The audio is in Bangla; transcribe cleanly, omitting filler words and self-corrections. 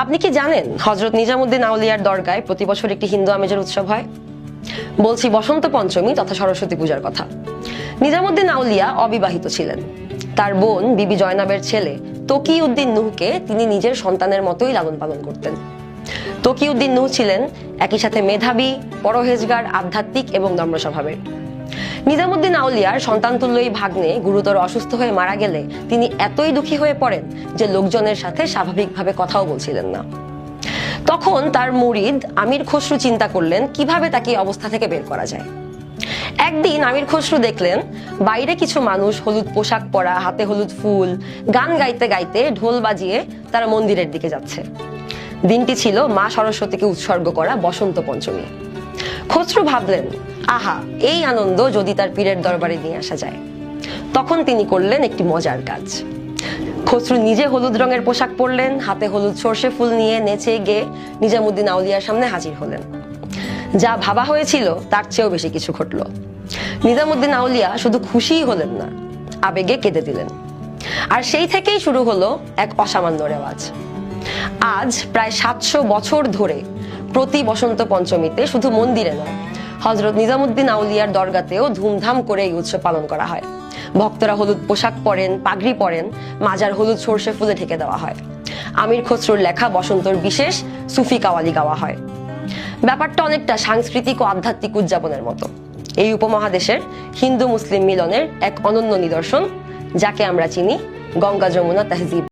আপনি কি জানেন হযরত নিজামুদ্দিন আউলিয়ার দরগায় প্রতি বছর একটি হিন্দু আমেজের উৎসব হয়? বলছি বসন্ত পঞ্চমী তথা সরস্বতী পূজার কথা। নিজামুদ্দিন আউলিয়া অবিবাহিত ছিলেন। তার বোন বিবি জয়নাবের ছেলে তকিউদ্দিন নূহকে তিনি নিজের সন্তানের মতোই লালন পালন করতেন। তকিউদ্দিন নূহ ছিলেন একই সাথে মেধাবী, পরহেজগার, আধ্যাত্মিক এবং নম্র স্বভাবের। নিজামুদ্দিন আউলিয়ার সন্তানতুল্য এই ভাগ্নে গুরুতর অসুস্থ হয়ে মারা গেলে তিনি এতই দুঃখী হয়ে পড়েন যে লোকজনের সাথে স্বাভাবিকভাবে কথাও বলছিলেন না। তখন তার মুরিদ আমির খসরু চিন্তা করলেন কিভাবে তাকে অবস্থা থেকে বের করা যায়। একদিন আমির খসরু দেখলেন বাইরে কিছু মানুষ হলুদ পোশাক পরা, হাতে হলুদ ফুল, গান গাইতে গাইতে, ঢোল বাজিয়ে তারা মন্দিরের দিকে যাচ্ছে। দিনটি ছিল মা সরস্বতীকে উৎসর্গ করা বসন্ত পঞ্চমী। খসরু ভাবলেন, আহা, এই আনন্দ যদি তার পীরের দরবারে নিয়ে আসা যায়। তখন তিনি করলেন একটি মজার কাজ। খসরু নিজে হলুদ রঙের পোশাক পরলেন, হাতে হলুদ সর্ষে ফুল নিয়ে নেচে গেয়ে নিজামুদ্দিন আউলিয়ার সামনে হাজির হলেন। যা ভাবা হয়েছিল তার চেয়েও বেশি কিছু ঘটল। নিজামুদ্দিন আউলিয়া শুধু খুশিই হলেন না, আবেগে কেঁদে দিলেন। আর সেই থেকেই শুরু হলো এক অসামান্য রেওয়াজ। আজ প্রায় 700 বছর ধরে প্রতি বসন্ত পঞ্চমীতে শুধু মন্দিরে নয়, হযরত নিজামুদ্দিন আউলিয়ার দরগাতেও ধুমধাম করে এই উৎসব পালন করা হয়। ভক্তরা হলুদ পোশাক পরেন, পাগড়ি পরেন, মাজার হলুদ সর্ষে ফুলে ঢেকে দেওয়া হয়। আমির খসরুর লেখা বসন্তর বিশেষ সুফি কাওয়ালি গাওয়া হয়। ব্যাপারটা অনেকটা সাংস্কৃতিক ও আধ্যাত্মিক উদযাপনের মতো। এই উপমহাদেশের হিন্দু মুসলিম মিলনের এক অনন্য নিদর্শন, যাকে আমরা চিনি গঙ্গা যমুনা তহজিব।